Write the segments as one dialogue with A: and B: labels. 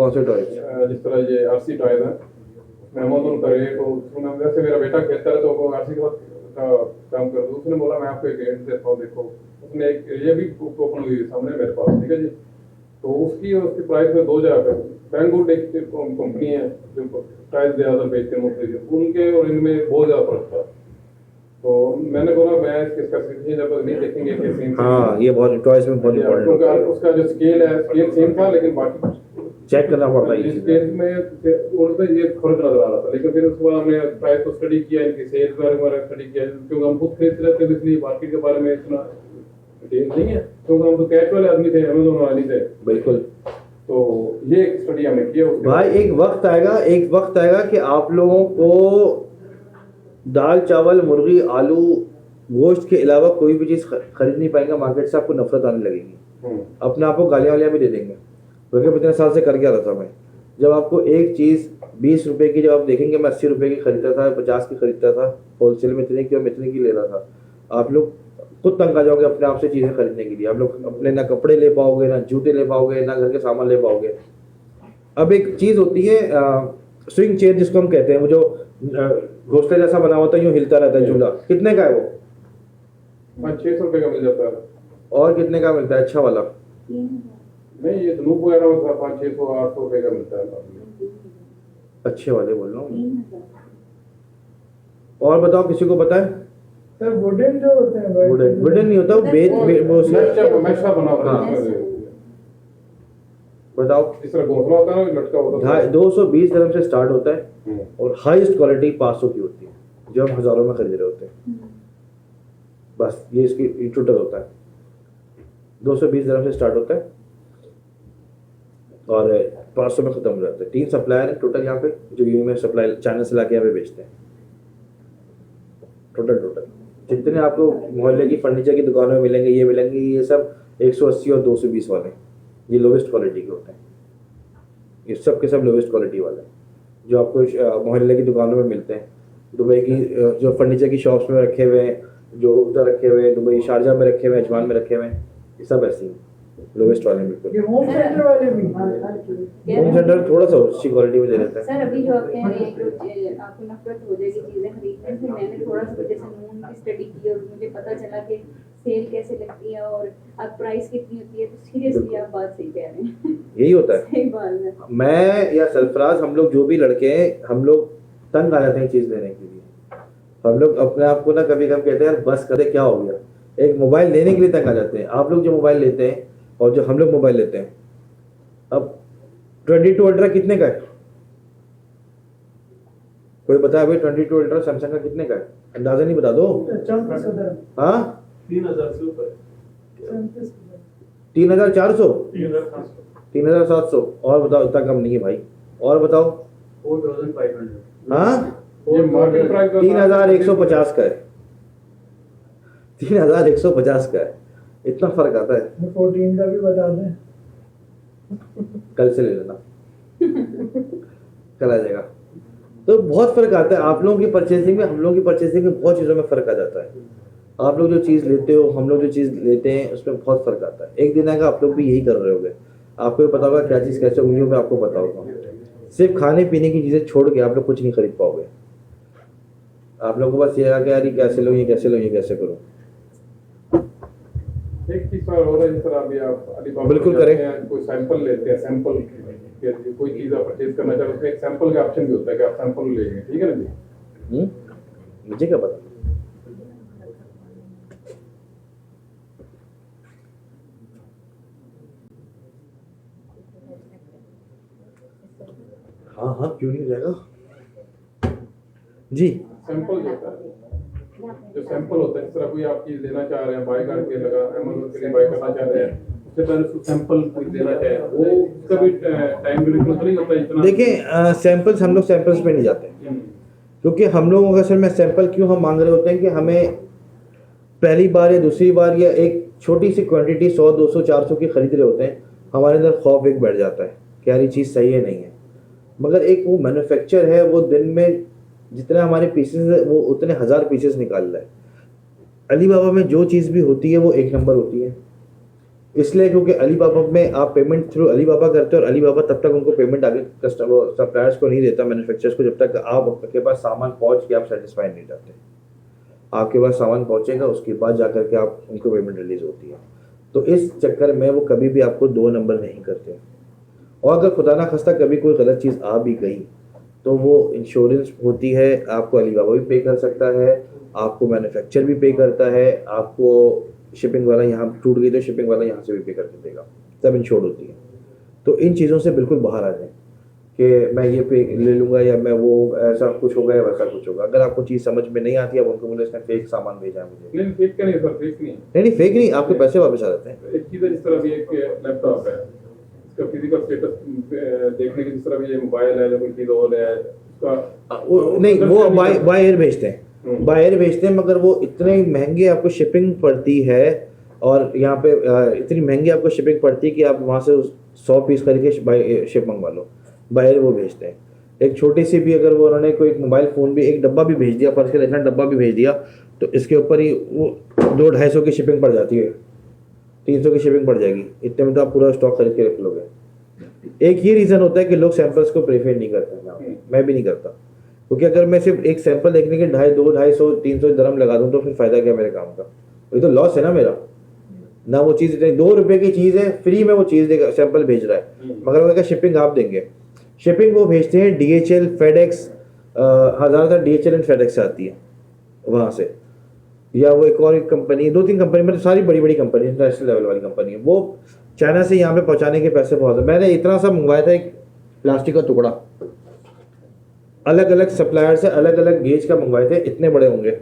A: कौन से टॉय?
B: जिस तरह ये आरसी टॉयज है, मैं अमेज़न पर एक उसमें वैसे मेरा बेटा खेलता है तो वो आरसी के साथ काम कर दूँ, उसने बोला मैं आपको एक गेम देता हूँ, देखो उसने एक ये भी ओपन हुई है सामने मेरे पास, ठीक है जी। तो उसकी प्राइस में 2000 है। बैंगुड एक कंपनी है जो प्राइस ज़्यादा बेचते हैं मुख्तलिफ, उनके और इनमें बहुत ज़्यादा फर्क था। तो मैंने बोला मैं इसका जब नहीं देखेंगे कि सेम,
A: हाँ ये बहुत टॉयज में बहुत इम्पोर्टेंट होता है,
B: उसका जो स्केल है स्केल सेम था लेकिन बाकी
A: चेक करना पड़ता है ये
B: इस
A: चीज़।
B: केस में और उसमें ये फर्क नजर आ रहा था, लेकिन फिर उसके बाद हमने प्राइस को स्टडी किया, इनकी सेल्स के बारे में स्टडी किया, क्योंकि हम खुद खरीदते रहते थे इसलिए मार्केट के बारे में इतना डिटेल नहीं है, क्योंकि हम तो कैश वाले आदमी थे, अमेज़न वाले थे।
A: बिल्कुल।
B: तो ये एक स्टडी हमने किया उसके
A: भाई एक वक्त आएगा कि आप लोगों को दाल चावल मुर्गी आलू गोश्त के अलावा कोई भी चीज़ खरीद नहीं पाएंगे मार्केट से, आपको नफरत आने लगेगी, अपने आप को गालियाँ वालियाँ भी दे देंगे। क्योंकि इतने साल से कर क्या रहा था मैं, जब आपको एक चीज़ 20 रुपए की जब आप देखेंगे मैं 80 रुपए की खरीदता था, 50 की खरीदता था, होलसेल में इतने की और मैं इतने की ले रहा था। आप लोग खुद तंग आ जाओगे अपने आप से चीज़ें खरीदने के लिए, आप लोग अपने ना कपड़े ले पाओगे, ना जूते ले पाओगे, ना घर के सामान ले पाओगे। अब एक चीज़ होती है स्विंग चेयर जिसको हम कहते हैं, वो जो घोंसले जैसा बना होता है, यूँ हिलता रहता है झूला, कितने का है वो?
B: 600 रुपए का मिल जाता है।
A: और कितने का मिलता है अच्छा वाला?
B: नहीं ये धूप वगैरह में 500-600-800 रुपए का मिलता है।
A: अच्छे वाले बोल रहा हूँ। और बताओ किसी को पता है?
C: सर वुडन जो होते हैं भाई,
A: वुडन नहीं होता, वो
B: मैशा बना होता है।
A: बताओ।
B: इस तरह घोंसला होता है ना, लटका होता है।
A: 220 dirham से स्टार्ट होता है और हाईएस्ट क्वालिटी 500 की होती है, जो हम हज़ारों में खरीद रहे होते हैं। बस ये इसकी टोटल होता है, 220 dirham से स्टार्ट होता है और 500 में ख़त्म हो जाता है। 3 सप्लायर है टोटल यहाँ पे, जो यूएई में सप्लाई चैनल से लाके यहाँ पे बेचते हैं। टोटल जितने आपको मोहल्ले की फर्नीचर की दुकानों में मिलेंगे, ये सब 180 और 220 वाले, ये लोवेस्ट क्वालिटी के होते हैं। ये सब के सब लोवेस्ट क्वालिटी वाले जो आपको मोहल्ले की दुकानों में मिलते हैं। दुबई की जो फर्नीचर की शॉप्स में रखे हुए हैं, जो उधर रखे हुए हैं, दुबई शारजा में रखे हुए हैं, अजमान में रखे हुए हैं, ये सब ऐसे ही लोवेस्ट वाले बिल्कुल।
C: ये होम सेंटर वाले भी,
A: होम सेंटर थोड़ा सा अच्छी क्वालिटी में दे देता है।
D: सर अभी जो आप कह रहे हैं कि आपको नफरत हो जाएगी चीज़ें खरीदने से, मैंने थोड़ा सा जैसे नून की स्टडी की और मुझे पता चला कि सेल कैसे लगती है और अब प्राइस कितनी होती है, तो सीरियसली आप बात सही कह रहे हैं।
A: यही होता है।
D: सही बात है।
A: मैं या सरफराज, हम लोग जो भी लड़के हैं, हम लोग तंग आ जाते हैं चीज़ लेने के लिए। हम लोग अपने आप को ना कभी कभी कहते हैं यार बस करे, क्या हो गया, एक मोबाइल लेने के लिए तंग आ जाते हैं। आप लोग जो मोबाइल लेते हैं और जो हम लोग मोबाइल लेते हैं, अब 22 अल्ट्रा कितने का है? कोई बताया भाई 22 अल्ट्रा सैमसंग का कितने का है? अंदाजा नहीं बता दो।
C: 3400
A: हाँ
B: 3000 से ऊपर,
A: 3400,
B: 3700
A: और बताओ, इतना कम नहीं है भाई। और बताओ।
B: 4500।
A: हाँ
B: ये मार्केट प्राइस
A: 3150 का है, 3150 का है, इतना फर्क आता है।
C: 14 का भी बता दें,
A: कल से ले लेना, कल आ जाएगा। तो बहुत फर्क आता है आप लोगों की परचेसिंग में, हम लोगों की परचेसिंग में बहुत चीज़ों में फ़र्क आ जाता है। आप लोग जो चीज़ लेते हो, हम लोग जो चीज़ लेते हैं, उसमें बहुत फ़र्क आता है। एक दिन आएगा आप लोग भी यही कर रहे होगे, आपको भी पता होगा क्या चीज़ कैसे, उंगलियों में आपको पता होगा। सिर्फ खाने पीने की चीज़ें छोड़ के आप लोग कुछ नहीं खरीद पाओगे। आप लोगों को बस ये है कि यार ये कैसे लो, ये कैसे लो, ये कैसे करो।
B: एक चीज और हो रहा है, जिस तरह अभी आप अलीबाबा
A: बिल्कुल
B: जाते
A: करें।
B: हैं, कोई सैंपल लेते हैं, सैंपल कोई चीज़ आप परचेज करना चाहते हैं, उसमें एक सैंपल का ऑप्शन भी होता है कि आप सैंपल लेंगे, ठीक है ना जी।
A: मुझे क्या पता। हाँ हाँ क्यों नहीं हो जाएगा जी।
B: सैंपल जो होता है, जो सैंपल होता है, जिस तरह कोई आप चीज़ लेना चाह रहे हैं, बाय करके लगा अमेज़न के लिए बाय करना चाह रहे हैं, उससे पहले उसको सैंपल कोई देना चाहे, वो उसका भी टाइम लिमिट तो नहीं होता है इतना।
A: देखिए सैंपल्स, हम लोग सैंपल्स पे नहीं जाते, क्योंकि हम लोगों का असल में सैंपल क्यों हम मांग रहे होते हैं कि हमें पहली बार या दूसरी बार या एक छोटी सी क्वांटिटी 100 200 400 की खरीद रहे होते हैं, हमारे अंदर खौफ एक बैठ जाता है कि यार ये चीज़ सही है नहीं है। मगर एक वो मैन्युफैक्चर है, वो दिन में जितने हमारे पीसेस है वो उतने 1000 पीसेस निकाल रहा है। अलीबाबा में जो चीज़ भी होती है वो एक नंबर होती है, इसलिए क्योंकि अलीबाबा में आप पेमेंट थ्रू अलीबाबा करते हो और अलीबाबा तब तक उनको पेमेंट आगे कस्टमर सप्लायर्स को नहीं देता, मैन्युफैक्चरर्स को, जब तक आपके पास सामान पहुंच के आप सेटिस्फाई नहीं जाते। आपके पास सामान पहुंचेगा उसके बाद जाकर के आप उनको पेमेंट रिलीज होती है। तो इस चक्कर में वो कभी भी आपको 2 नंबर नहीं करते। और अगर खुदा ना खास्ता कभी कोई गलत चीज़ आ भी गई तो वो इंश्योरेंस होती है, आपको अलीबाबा भी पे कर सकता है, आपको मैन्युफैक्चर भी पे करता है, आपको शिपिंग वाला यहाँ टूट गई तो शिपिंग वाला यहाँ से भी पे करके देगा, तब इंश्योर होती है। तो इन चीज़ों से बिल्कुल बाहर आ जाए कि मैं ये पे ले लूँगा या मैं वो ऐसा कुछ होगा या वैसा कुछ होगा। अगर आपको चीज़ समझ में नहीं आती है, आप उनको बोले इसने फेक सामान भेजा है मुझे।
B: नहीं फेक का नहीं सर, फेक नहीं।
A: नहीं फेक नहीं, आपके पैसे वापस आ जाते हैं।
B: एक चीज़ है, जिस तरह भी एक लैपटॉप है, इसका फिजिकल स्टेटस देखने की, जिस तरह भी ये मोबाइल है या कोई चीज़ और है उसका
A: नहीं वो बाय एयर भेजते हैं, बाय एयर भेजते हैं, मगर वो इतने महंगे आपको शिपिंग पड़ती है और यहाँ पे इतनी महंगी आपको शिपिंग पड़ती है कि आप वहाँ से 100 पीस करके बाय शिप मंगवा लो। बाय एयर वो भेजते हैं। एक छोटी सी भी अगर वो उन्होंने कोई मोबाइल फ़ोन भी एक डब्बा भी भेज दिया, फर्स्ट के इतना डब्बा भी भेज दिया, तो इसके ऊपर ही वो 200-250 की शिपिंग पड़ जाती है, 300 की शिपिंग पड़ जाएगी। इतने में तो आप पूरा स्टॉक खरीद के रख लोगे। एक ये रीज़न होता है कि लोग सैंपल्स को प्रेफर नहीं करते, मैं भी नहीं करता, क्योंकि अगर मैं सिर्फ एक सैंपल देखने के 250-300 दरम लगा दूँ तो फिर फ़ायदा क्या मेरे काम का? ये तो लॉस है ना मेरा। ना वो चीज़ इतनी 2 रुपये की चीज़ है, फ्री में वो चीज़ देगा, सैंपल भेज रहा है, मगर वो क्या शिपिंग आप देंगे। शिपिंग वो भेजते हैं DHL, FedEx, ज़्यादातर DHL एंड FedEx से आती है वहाँ से, या वो एक और एक कंपनी, 2-3 कंपनी, मतलब सारी बड़ी बड़ी कंपनी, इंटरनेशनल लेवल वाली कंपनी है, वो चाइना से यहाँ पे पहुँचाने के पैसे बहुत है। मैंने इतना सा मंगवाया था, एक प्लास्टिक का टुकड़ा, अलग अलग सप्लायर से अलग अलग गेज का मंगवाए थे, इतने बड़े होंगे,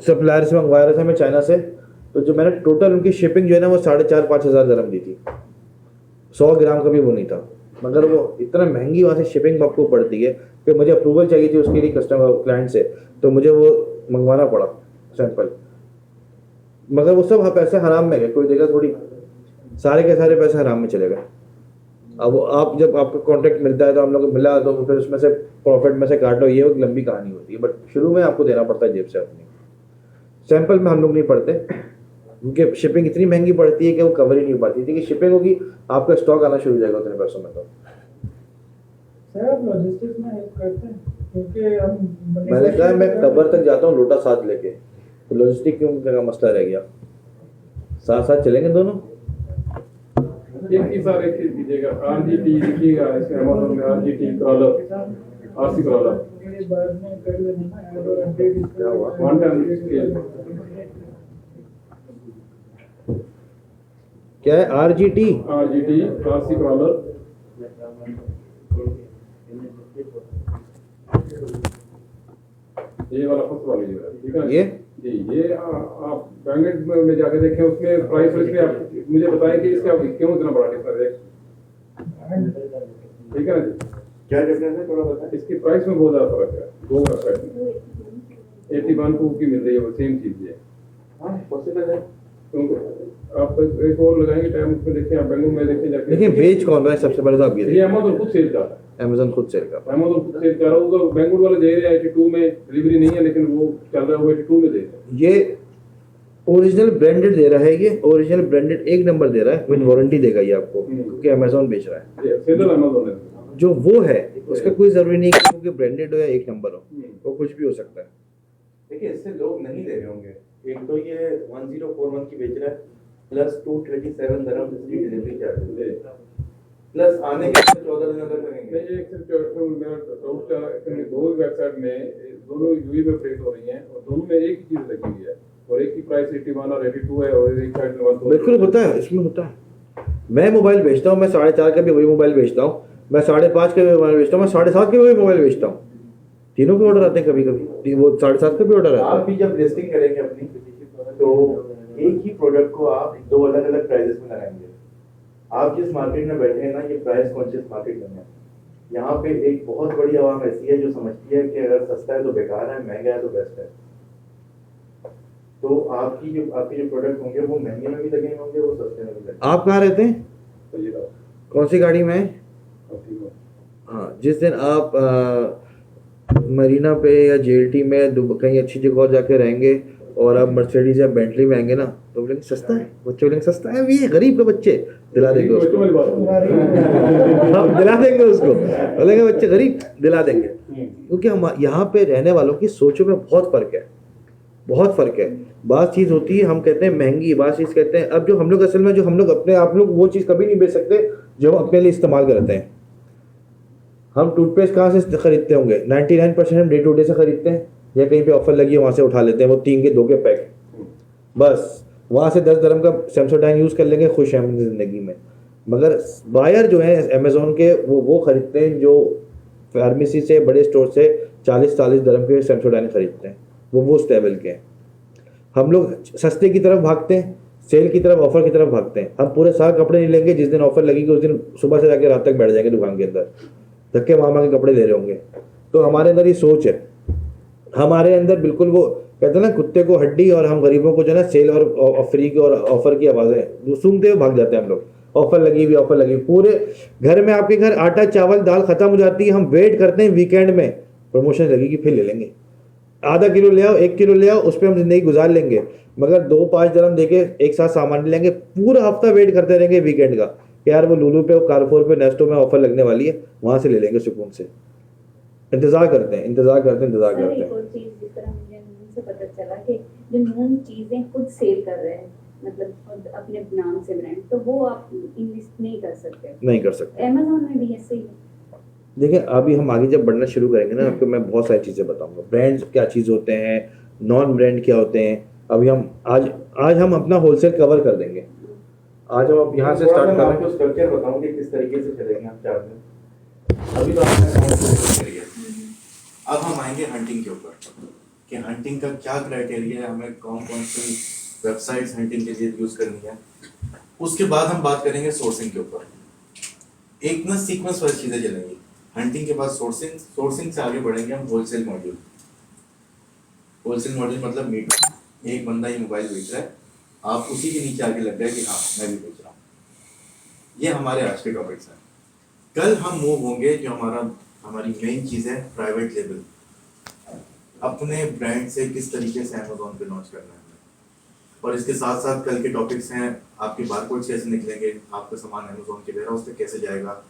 A: सप्लायर से मंगवा रहा था मैं चाइना से। तो जो मैंने टोटल उनकी शिपिंग जो है ना वो 4,500-5 हज़ार दरम दी थी, 100 ग्राम का भी वो नहीं था, मगर वो इतना महंगी वहाँ से शिपिंग आपको पड़ती है कि मुझे अप्रूवल चाहिए थी उसके लिए कस्टमर क्लाइंट से, तो मुझे वो मंगवाना पड़ा सैंपल, मगर वो सब पैसे हराम में गए, कोई देगा थोड़ी, सारे के सारे पैसे हराम में चले गए। अब आप जब आपको कॉन्ट्रैक्ट मिलता है तो हम लोग को मिला तो फिर उसमें से प्रॉफिट में से काटो, ये एक लंबी कहानी होती है, बट शुरू में आपको देना पड़ता है जेब से अपनी। सैंपल में हम लोग नहीं पढ़ते क्योंकि शिपिंग इतनी महंगी पड़ती है कि वो कवर ही नहीं हो पाती थी कि शिपिंग होगी आपका स्टॉक आना शुरू हो जाएगा उतने पैसों में। तो
C: सर आप लॉजिस्टिक्स में हेल्प करते हैं, क्योंकि हम
A: मैंने कहा मैं कबर तक जाता हूँ लोटा साथ लेके, तो लॉजिस्टिक क्यों का मसला रह गया, साथ साथ चलेंगे दोनों।
B: एक ही सर, एक चीज़ दीजिएगा, RGT लिखिएगा इसमें अमेज़न में, RGT क्रॉलर, RC क्रॉलर,
C: ये बाद में कर लेना है ऐड और अपडेट इसका
B: वन टाइम स्केल।
A: क्या है RGT
B: RC क्रॉलर, ये वाला फर्स्ट वाला लीजिएगा, ठीक है
A: ये
B: जी। ये आप बैंगेट में जाके देखें, उसमें प्राइस लिस्ट में आप मुझे बताएं कि इसका क्यों इतना बड़ा डिफरेंस है, ठीक है ना जी? क्या डिफरेंस है थोड़ा बताएं। इसकी प्राइस में बहुत ज़्यादा फर्क है, 2 वेबसाइट में 81 की मिल रही है, वो सेम चीज़ है। हाँ पॉसिबल है, तो आप एक और लगाएंगे टाइम, उसमें देखें, आप बैंगलोर में देखें जाके।
A: देखिए बेच कौन रहा है सबसे पहले तो आप
B: ये अमेज़न खुद सेल कर रहा है,
A: अमेज़न खुद सेल कर,
B: अमेज़न खुद सेल कर रहा है। वो बैंगलोर वाले दे रहे हैं 82 में, डिलीवरी नहीं है लेकिन वो चल रहा है, वो 82 में दे रहे हैं।
A: ये ओरिजिनल ब्रांडेड दे रहा है, ये ओरिजिनल ब्रांडेड 1 नंबर दे रहा है, विद वारंटी देगा ये आपको, क्योंकि अमेज़न बेच रहा है।
B: ये सेलर अमेज़न है,
A: जो वो है उसका कोई जरूरी नहीं कि क्योंकि ब्रांडेड हो या 1 नंबर हो, वो कुछ भी हो सकता है।
E: देखिए इससे लोग नहीं ले रहे होंगे, एक तो ये 1041 की बेच रहा है प्लस 227 दरम इसकी डिलीवरी चार्ज प्लस आने के 14 दिन अंदर करेंगे।
B: नहीं एक सिर्फ मेरा डाउट था कि 2 वेबसाइट में दोनों यूएई में प्रेस हो रही हैं और दोनों में एक ही चीज़ लगी हुई है और एक ही प्राइस 81 और 82 है और एक साइड में 1
A: बिल्कुल होता है, इसमें होता है। मैं मोबाइल बेचता हूँ, मैं 4.5 का भी वही मोबाइल बेचता हूँ, मैं 5.5 का भी मोबाइल बेचता हूँ, मैं 7.5 के भी वही मोबाइल बेचता हूँ, तीनों के ऑर्डर आते हैं, कभी कभी वो 7.5 का भी ऑर्डर आता
E: आप
A: है।
E: भी जब लिस्टिंग करेंगे अपनी तो एक ही प्रोडक्ट को आप 2 अलग अलग प्राइसेस में लगाएंगे। आप जिस मार्केट में बैठे हैं ना, ये प्राइस कॉन्शियस मार्केट नहीं है। यहाँ पे एक बहुत बड़ी आवाम ऐसी है जो समझती है कि अगर सस्ता है तो बेकार है, महंगा है तो बेस्ट है। तो आपके जो प्रोडक्ट होंगे वो महंगे में भी लगेंगे होंगे, वो सस्ते में भी लगेंगे।
A: आप कहाँ रहते हैं, कौन सी गाड़ी में है? हाँ, जिस दिन आप मरीना पे या JLT में कहीं अच्छी जगह जाके रहेंगे और अब मर्सिडीज या बेंटली में आएंगे ना तो बोलेंगे सस्ता है, बच्चे बोलेंगे सस्ता है, ये गरीब के बच्चे, दिला देंगे उसको, हम दिला देंगे उसको, बोलेंगे बच्चे गरीब, दिला देंगे। क्योंकि हम यहाँ पे रहने वालों की सोचों में बहुत फ़र्क है, बहुत फ़र्क है। बात चीज़ होती है, हम कहते हैं महंगी, बात चीज़ कहते हैं, अब जो हम लोग असल में जो हम लोग अपने आप लोग वो चीज़ कभी नहीं बेच सकते जो हम अपने लिए इस्तेमाल करते हैं। हम टूथपेस्ट कहाँ से खरीदते होंगे? 99% हम डे टू डे से खरीदते हैं या कहीं पे ऑफर लगी है वहाँ से उठा लेते हैं, वो 3 के 2 के पैक, बस वहाँ से 10 dirham का सेंसोडाइन यूज़ कर लेंगे, खुश हैं अपनी ज़िंदगी में। मगर बायर जो हैं अमेज़ोन के वो खरीदते हैं जो फार्मेसी से, बड़े स्टोर से 40-40 dirham के सेंसोडाइन खरीदते हैं, वो उस लेवल के हैं। हम लोग सस्ते की तरफ भागते हैं, सेल की तरफ, ऑफर की तरफ भागते हैं। हम पूरे साल कपड़े नहीं लेंगे, जिस दिन ऑफर लगेगी उस दिन सुबह से जाके रात तक बैठ जाएंगे दुकान के अंदर, धक्के मार के कपड़े ले रहे होंगे। तो हमारे अंदर ये सोच है, हमारे अंदर बिल्कुल वो कहते हैं ना कुत्ते को हड्डी, और हम गरीबों को जो है ना सेल और फ्री की और ऑफर की आवाज़ें सुनते हुए भाग जाते हैं हम लोग। ऑफर लगी हुई, ऑफर लगी, पूरे घर में आपके घर आटा चावल दाल खत्म हो जाती है, हम वेट करते हैं वीकेंड में प्रमोशन लगेगी फिर ले लेंगे। आधा किलो ले आओ, 1 किलो ले आओ, उस पर हम जिंदगी गुजार लेंगे। मगर 2-5 dirham देके एक साथ सामान लेंगे, पूरा हफ्ता वेट करते रहेंगे वीकेंड का कि यार वो लुलु पे, कारफोर पे, नेस्टो में ऑफर लगने वाली है, वहाँ से ले लेंगे सुकून से। इंतजार करते हैं, इंतजार करते हैं, इंतजार
D: सर
A: करते
D: एक
A: हैं।
D: और चीज जिस तरह मुझे नून से पता चला कि जो नून चीजें खुद सेल कर रहे हैं, मतलब खुद अपने नाम से ब्रांड, तो वो आप इन्वेस्ट नहीं कर सकते।
A: नहीं कर सकते।
D: अमेज़न में भी ऐसे ही है।
A: देखिए अभी हम आगे जब बढ़ना शुरू करेंगे ना, आपको मैं बहुत सारी चीज़ें बताऊंगा, ब्रांड्स क्या चीज़ होते हैं, नॉन ब्रांड क्या होते हैं। अभी हम आज हम अपना होलसेल कवर कर देंगे। आज हम अब यहाँ से स्टार्ट कर रहे
E: आपको स्ट्रक्चर बताऊं कि किस तरीके से चलेंगे हम चार दिन। अभी तो आपने अकाउंट करिए, अब हम आएंगे हंटिंग के ऊपर कि हंटिंग का क्या क्राइटेरिया है, हमें कौन कौन सी वेबसाइट्स हंटिंग के लिए यूज करनी है। उसके बाद हम बात करेंगे सोर्सिंग के ऊपर। एक ना सीक्वेंस वाली चीजें चलेंगी, हंटिंग के बाद सोर्सिंग, सोर्सिंग से आगे बढ़ेंगे हम होलसेल मॉड्यूल। होलसेल मॉड्यूल मतलब मीट, एक बंदा ये मोबाइल बेच रहा है, आप उसी के नीचे आगे लग गए कि हाँ मैं भी बेच रहा हूँ। ये हमारे आज के टॉपिक्स हैं। कल हम मूव होंगे, जो हमारी मेन चीज़ है प्राइवेट लेबल, अपने ब्रांड से किस तरीके से अमेज़ॉन पे लॉन्च करना है। और इसके साथ साथ कल के टॉपिक्स हैं आपके बारकोड कैसे निकलेंगे, आपका सामान अमेज़ॉन के वेयरहाउस तक कैसे जाएगा,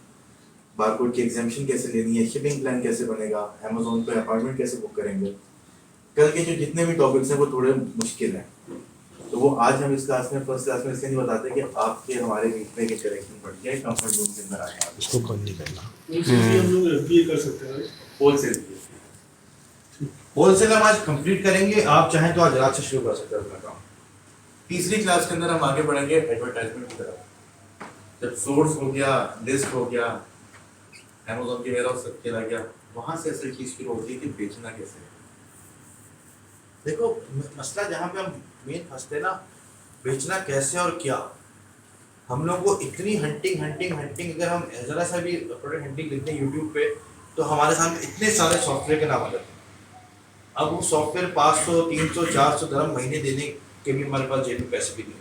E: बारकोड की एग्जाम्पशन कैसे लेनी है, शिपिंग प्लान कैसे बनेगा, अमेज़ॉन पे अपार्टमेंट कैसे बुक करेंगे। कल के जो जितने भी टॉपिक्स हैं वो थोड़े मुश्किल हैं, तो वो आज हम इस क्लास में, फर्स्ट क्लास में इसलिए नहीं बताते कि आपके हमारे बीच में इंटरेक्शन बढ़ जाए, कंफर्ट जोन के अंदर आ जाए।
F: इसको कौन नहीं करना।
C: हम लोग FBA कर सकते हैं।
E: होलसेल
A: होलसेल हम आज कंप्लीट करेंगे, आप चाहें तो आज रात से शुरू कर सकते हैं अपना काम।
E: तीसरी क्लास के अंदर हम आगे बढ़ेंगे एडवर्टाइजमेंट की तरफ। जब सोर्स हो गया, लिस्ट हो गया, अमेज़ॉन के वेयरहाउस तक चला गया, वहां से असल चीज शुरू होती है कि बेचना कैसे है।
A: देखो मसला जहाँ पे हम मेन फंसते हैं ना, बेचना कैसे और क्या। हम लोग को इतनी हंटिंग, अगर हम ज़रा सा भी प्रोडक्ट हंटिंग लिखते हैं यूट्यूब पे तो हमारे सामने इतने सारे सॉफ्टवेयर के नाम आ जाते हैं। अब वो सॉफ्टवेयर 500, 300, 400 dirham महीने देने के भी हमारे पास जेब में पैसे भी नहीं,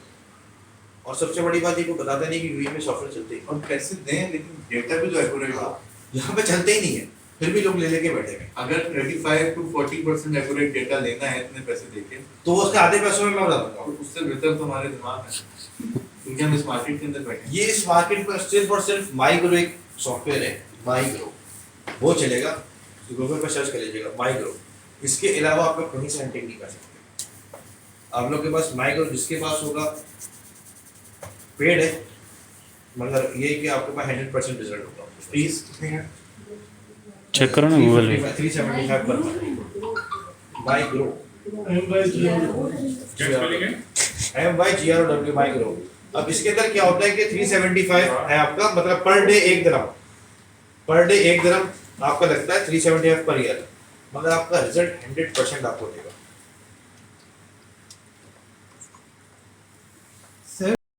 A: और सबसे बड़ी बात ये को बताते नहीं कि यूएई में सॉफ्टवेयर चलते ही,
E: और पैसे दें लेकिन डेटा भी तो एक्यूरेट हो।
A: यहाँ पे चलते ही नहीं है, फिर भी लोग ले लेके बैठे हैं।
E: अगर 35 to 40% एक्यूरेट डेटा लेना है इतने पैसे देके,
A: तो उसके आधे पैसों में मैं बता दूंगा।
E: तो उससे बेहतर तो हमारे दिमाग है, क्योंकि हम इस मार्केट के अंदर बैठे हैं।
A: ये इस मार्केट पर सिर्फ और सिर्फ माइग्रो एक सॉफ्टवेयर है, माइग्रो, वो चलेगा, गूगल पर सर्च कर लीजिएगा माइग्रो। इसके अलावा आप लोग कहीं से हंटिंग नहीं कर सकते। आप लोग के पास माइग्रो जिसके पास होगा पेड है, मगर ये कि आपके पास 100% रिजल्ट होगा।
E: फीस कितनी है?
F: चेक करो ना गूगल में।
A: 375 पर माइग्रो, MYGROW माइग्रो। अब इसके अंदर क्या होता है कि 375 है आपका, मतलब per day 1 dirham, per day 1 dirham आपका लगता है 375 पर ईयर, मगर आपका रिजल्ट 100% आपको देगा।